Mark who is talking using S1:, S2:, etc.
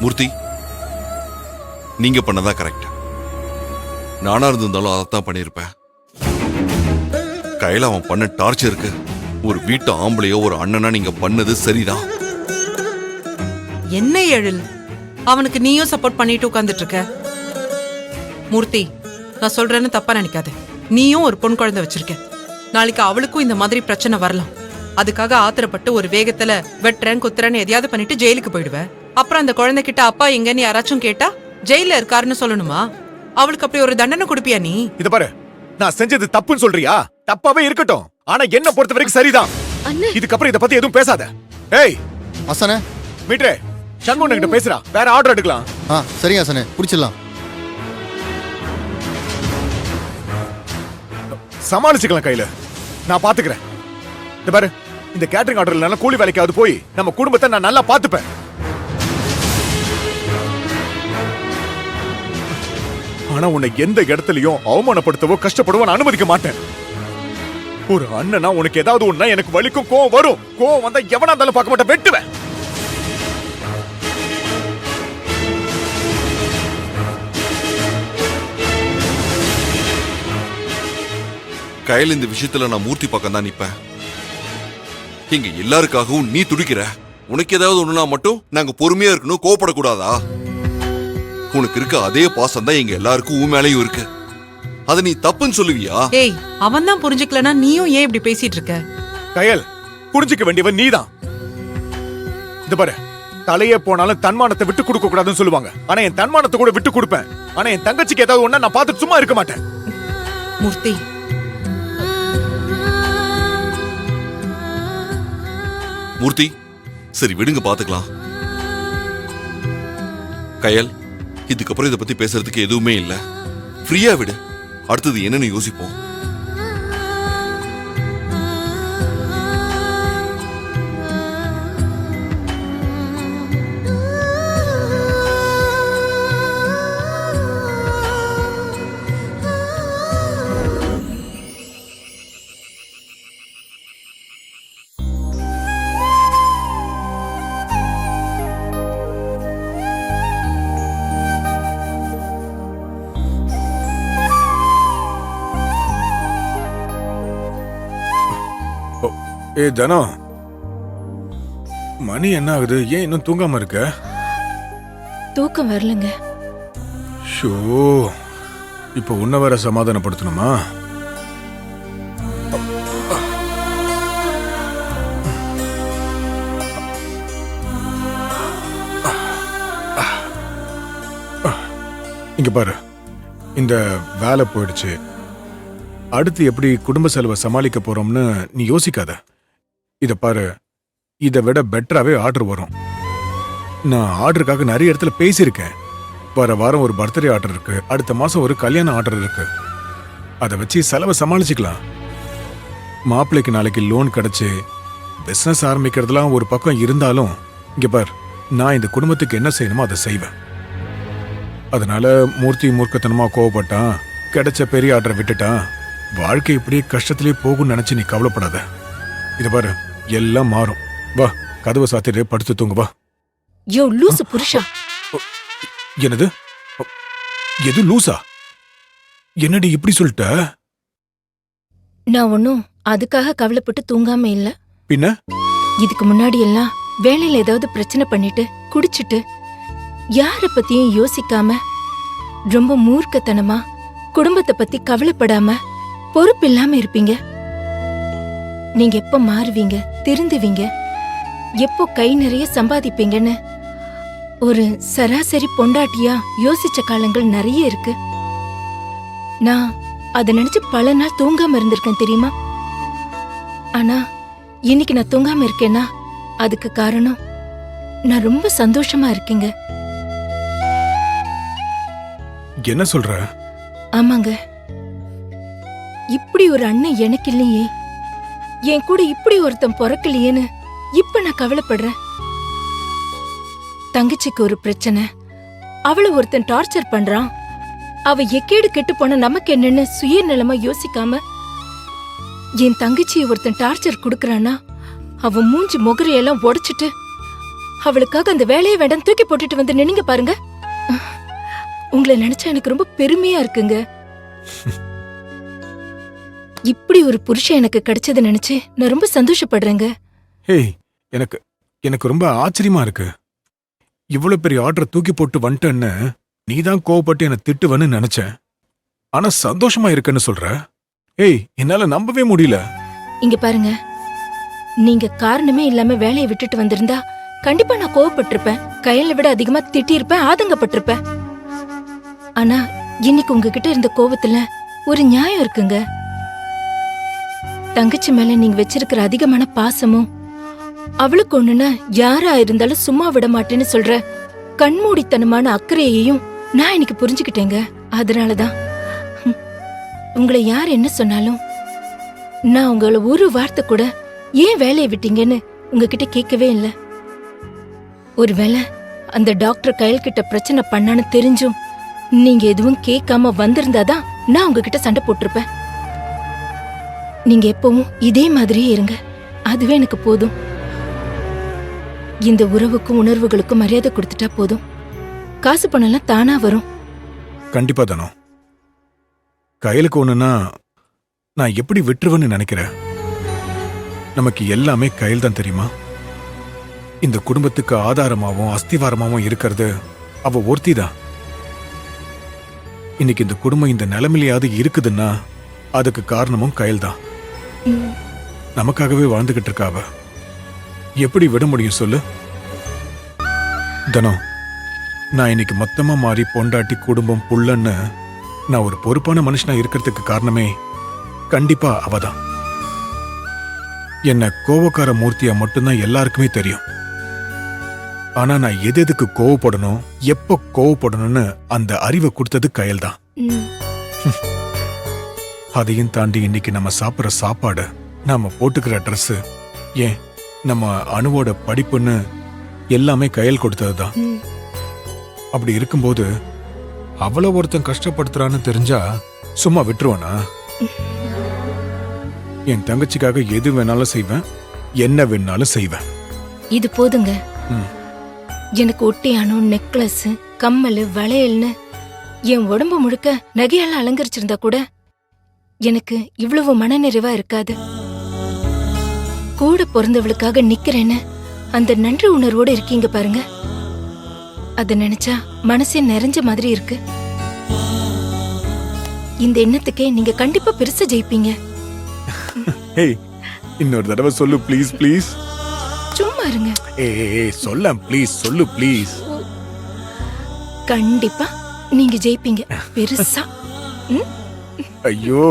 S1: மூர்த்தி, நீங்க பண்ணதா கரெக்ட். நானா இருந்திருந்தாலும் அதைத்தான் பண்ணிருப்பேன். கையில அவன் பண்ண டார்ச்சருக்கு ஒரு வீட்டு ஆம்பளையோ ஒரு அண்ணனா நீங்க பண்ணது சரிதான்.
S2: என்ன எழில், அவனுக்கு நீயும் சப்போர்ட் பண்ணிட்டு உட்கார்ந்துட்டு இருக்க? மூர்த்தி, நான் சொல்றேன்னு தப்பா நினைக்காத. நீயும் ஒரு பொன் குழந்தை வச்சிருக்க. நாளைக்கு அவளுக்கும் இந்த மாதிரி பிரச்சனை வரலாம். அதுக்காக ஆத்திரப்பட்டு ஒரு வேகத்துல வெட்டுறேன் குத்துறேன்னு எதையாவது பண்ணிட்டு ஜெயிலுக்கு போயிடுவேன். அப்புறம் அந்த குழந்தை கிட்ட அப்பா எங்கன்னு யாராச்சும் கேட்டா ஜெயில இருக்காருன்னு சொல்லணுமா? அவளுக்கு அப்படி ஒரு தண்டனை கொடுப்பியா நீ?
S3: இத பாரு, நான் செஞ்சது தப்புன்னு சொல்றியா? தப்பாவே இருக்கட்டும், ஆனா என்ன பொறுத்த வரைக்கும் சரிதான். இதுக்கப்புறம் இத பத்தி எதுவும் பேசாத. ஏய்
S4: அசனே,
S3: மீட்ரே, சண்முகன் கிட்ட பேசுறா. வேற ஆர்டர் எடுக்கலாம்.
S4: சரி அசனே, புடிச்சிடலாம்.
S3: சமாளிச்சுக்கலாம் கையில, நான் பாத்துக்கிறேன். இந்த பாரு, இந்த கேட்டரிங் ஆர்டர்ல கூலி வேலைக்காவது போய் நம்ம குடும்பத்தை நான் நல்லா பாத்துப்பேன். ஆனா உன்னை எந்த இடத்துலயும் அவமானப்படுத்தவோ கஷ்டப்படவோ நான் அனுமதிக்க மாட்டேன். ஒரு அண்ணனா உனக்கு ஏதாவது ஒண்ணா எனக்கு வலிக்கும், கோவம் வரும். கோவம் வந்தா எவனா இருந்தாலும் பார்க்க மாட்டேன், வெட்டுவேன்.
S1: கையில் இந்த விஷயத்துல நான் மூர்த்தி பக்கம் தான் நிப்பேன். இங்க எல்லாருக்காகவும் நீ துடிக்கிற. உனக்கு ஏதாவது ஒண்ணுனா மட்டும் நாங்க பொறுமையா இருக்கணும், கோவப்படக்கூடாதா? உனக்கு இருக்க அதே பாசம் தான் எங்க எல்லாருக்கும் உன் மேலையும் இருக்கு. அத நீ தப்புன்னு சொல்லுவியா?
S2: ஏய், அவன் தான் புரிஞ்சுக்கலனா நீயும் ஏன் இப்படி பேசிட்டு இருக்க?
S3: கயல், புரிஞ்சுக்க வேண்டியவன் நீதான். இந்த பாரு, தலையே போனாலும் தன்மானத்தை விட்டு கொடுக்க கூடாதுன்னு சொல்லுவாங்க. ஆனா என் தன்மானத்தை கூட விட்டு கொடுப்பேன். ஆனா என் தங்கச்சிக்கு ஏதாவது ஒண்ணா நான் பார்த்துட்டு சும்மா இருக்க மாட்டேன்.
S2: மூர்த்தி,
S1: மூர்த்தி, சரி விடுங்க, பாத்துக்கலாம். கயல், இதுக்கப்புறம் இதை பத்தி பேசுறதுக்கு எதுவுமே இல்ல. ஃப்ரீயா விடு. அடுத்தது என்னன்னு யோசிப்போம்.
S3: ஏ தனோ, மணி என்ன ஆகுது? ஏன் இன்னும் தூங்காம இருக்க?
S5: தூக்கம் வரலங்க.
S3: ஷோ, இப்ப உன்ன வேற சமாதானப்படுத்தணுமா? இங்க பாரு, இந்த வேலை போயிடுச்சு. அடுத்து எப்படி குடும்ப செலவை சமாளிக்க போறோம்னு நீ யோசிக்காத. இத பாரு, இதை விட பெட்டராவே ஆர்டர் வரும். நான் ஆர்டருக்காக நிறைய இடத்துல பேசியிருக்கேன். வர வாரம் ஒரு பர்த்டே ஆர்டர் இருக்கு, அடுத்த மாசம் ஒரு கல்யாண ஆர்டர் இருக்கு. அதை வச்சு செலவை சமாளிச்சுக்கலாம். மாப்பிள்ளைக்கு நாளைக்கு லோன் கிடைச்சு பிசினஸ் ஆரம்பிக்கிறதுலாம் ஒரு பக்கம் இருந்தாலும், இங்க பார், நான் இந்த குடும்பத்துக்கு என்ன செய்யணுமோ அதை செய்வேன். அதனால மூர்த்தி மூர்க்கத்தனமா கோவப்பட்டான், கிடைச்ச பெரிய ஆர்டரை விட்டுட்டான், வாழ்க்கை இப்படியே கஷ்டத்திலே போகும்னு நினைச்சு நீ கவலைப்படாத. இது பாரு, எல்லாம் மாறும். வா, கதவை சாத்திட்டு படுத்து தூங்க வா.
S5: யோ லூசு புருஷா.
S3: என்னது? எது லூசா? என்னடி இப்படி சொல்லிட்ட?
S5: நான் ஒன்னும் அதுக்காக கவலைப்பட்டு தூங்காம இல்ல.
S3: பின்ன
S5: இதுக்கு முன்னாடி எல்லாம் வேலையில ஏதாவது பிரச்சனை பண்ணிட்டு குடிச்சிட்டு யார பத்தியும் யோசிக்காம ரொம்ப மூர்க்கத்தனமா குடும்பத்தை பத்தி கவலைப்படாம பொறுப்பில்லாம இருப்பீங்க. நீங்க எப்ப மாறுவீங்க, திருந்துவீங்க, எப்போ கை நிறைய சம்பாதிப்பீங்கன்னு ஒரு சராசரி பொண்டாட்டியா யோசிச்ச காலங்கள் நிறைய இருக்கு. நான் அதை நினைச்சு பல நாள் தூங்காம இருந்திருக்கேன் தெரியுமா? ஆனா இன்னைக்கு நான் தூங்காம இருக்கேன்னா அதுக்கு காரணம் நான் ரொம்ப சந்தோஷமா இருக்கேங்க.
S3: என்ன சொல்ற?
S5: ஆமாங்க, இப்படி ஒரு அண்ணன் எனக்கு இல்லையே, என் கூட இப்படி ஒருத்தன் பிறக்கலையேன்னு இப்ப நான் கவலைப்படுறேன். தங்கச்சிக்கு ஒரு பிரச்சனை, அவளை ஒருத்தன் டார்ச்சர் பண்றான், அவ எக்கேடு கெட்டு போன நமக்கு என்னன்னு சுயநலமா யோசிக்காம என் தங்கச்சியை ஒருத்தன் டார்ச்சர் குடுக்கறானா அவன் மூஞ்சி முகரையெல்லாம் உடைச்சிட்டு அவளுக்காக அந்த வேலையை வேண்டாம் தூக்கி போட்டுட்டு வந்து நின்னீங்க பாருங்க. உங்களை நினைச்சா எனக்கு ரொம்ப பெருமையா இருக்குங்க. இப்படி ஒரு புருஷன் எனக்கு கிடைச்சதை நினைச்சு நான் ரொம்ப சந்தோஷப்படுறேங்க.
S3: ஹேய், எனக்கு எனக்கு ரொம்ப ஆச்சரியமா இருக்கு. இவ்வளவு பெரிய ஆர்டரை தூக்கி போட்டு வந்துட்டேன்னு நீதான் கோவப்பட்டு என்ன திட்டுவன்னு நினைச்சேன். ஆனா சந்தோஷமா இருக்குன்னு சொல்ற. ஏய், என்னால நம்பவே முடியல.
S5: இங்க பாருங்க, நீங்க காரணமே இல்லாம வேலையை விட்டுட்டு வந்திருந்தா கண்டிப்பா நான் கோவப்பட்டிருப்பேன், கையில விட அதிகமா திட்டியிருப்பேன், ஆதங்கப்பட்டிருப்பேன். ஆனா இன்னைக்கு உங்ககிட்ட இருந்த கோவத்துல ஒரு நியாயம் இருக்குங்க. தங்கச்சி மேல நீங்க வச்சிருக்கிற அதிகமான பாசமும், அவளுக்கு ஒண்ணுன்னா யாரா இருந்தாலும் சும்மா விட மாட்டேன்னு சொல்ற கண்மூடித்தனமான அக்கறையையும் நான் இன்னைக்கு புரிஞ்சுக்கிட்டேங்க. அதனாலதான் உங்களை யார் என்ன சொன்னாலும் நான் உங்களை ஒரு வார்த்தை கூட ஏன் வேலையை விட்டீங்கன்னு உங்ககிட்ட கேட்கவே இல்லை. ஒருவேளை அந்த டாக்டர் கையல் கிட்ட பிரச்சனை பண்ணான்னு தெரிஞ்சும் நீங்க எதுவும் கேட்காம வந்திருந்தாதான் நான் உங்ககிட்ட சண்டை போட்டிருப்பேன். நீங்க எப்பவும் இதே மாதிரியே இருங்க, அதுவே எனக்கு போதும். இந்த உறவுக்கும் உணர்வுகளுக்கும் மரியாதை கொடுத்துட்டா போதும். காசு பணம்லாம் தானா வரும்.
S3: கண்டிப்பா தானோ. கையலுக்கு ஒண்ணுன்னா நான் எப்படி விட்டுருவேன்னு நினைக்கிறேன். நமக்கு எல்லாமே கையில் தான் தெரியுமா. இந்த குடும்பத்துக்கு ஆதாரமாவும் அஸ்திவாரமாவும் இருக்கிறது அவ ஒருத்தி தான். இன்னைக்கு இந்த குடும்பம் இந்த நிலைமையிலையாவது இருக்குதுன்னா அதுக்கு காரணமும் கையில் தான். நமக்காகவே வாழ்ந்துகிட்டு இருக்கா அவ. எப்படி விட முடியும் சொல்லு? தனோ, நான் இன்னைக்கு மொத்தமா மாறி பொண்டாட்டி குடும்பம் புள்ளன்னு நான் ஒரு பொறுப்பான மனுஷனா இருக்கிறதுக்கு காரணமே கண்டிப்பா அவதான். என்ன கோவக்கார மூர்த்தியா மட்டும்தான் எல்லாருக்குமே தெரியும். ஆனா நான் எதுக்கு கோவப்படணும், எப்ப கோவப்படணும்னு அந்த அறிவை கொடுத்தது கையில் தான். அதையும் தாண்டி இன்னைக்கு நம்ம சாப்பிட்ற சாப்பாடு, நாம போட்டுக்கிற ட்ரெஸ், ஏன் நம்ம அணுவோட படிப்புன்னு எல்லாமே கையில் கொடுத்ததுதான். அப்படி இருக்கும்போது அவள ஒருத்தன் கஷ்டப்படுத்துறான்னு தெரிஞ்சா சும்மா விட்டுருவானா? என் தங்கச்சிக்காக எது வேணாலும் செய்வேன், என்ன வேணாலும் செய்வேன்.
S5: இது போதுங்க.
S3: ம்.
S5: எனக்கு ஒட்டியானோ, நெக்லஸ், கம்மல், வளையல்னு என் உடம்பு முழுக்க நகையெல்லாம் அலங்கரிச்சிருந்தா கூட எனக்கு இவ்வளவு மனநிறைவா இருக்காது. கூட பிறந்தவளுக்காக நிக்கிறேன்னு அந்த நன்றி உணர்வோட இருக்கீங்க பாருங்க, அத நினைச்சா மனசே நிறைஞ்ச மாதிரி இருக்கு. இந்த எண்ணத்துக்கே நீங்க கண்டிப்பா பெருசா ஜெயிப்பீங்க.
S3: ஏய், இன்னொரு தடவை சொல்லு ப்ளீஸ் ப்ளீஸ்.
S5: சும்மா இருங்க.
S3: ஏய் சொல்ல ப்ளீஸ், சொல்லு ப்ளீஸ்.
S5: கண்டிப்பா நீங்க ஜெயிப்பீங்க பெருசா.
S3: ஐயோ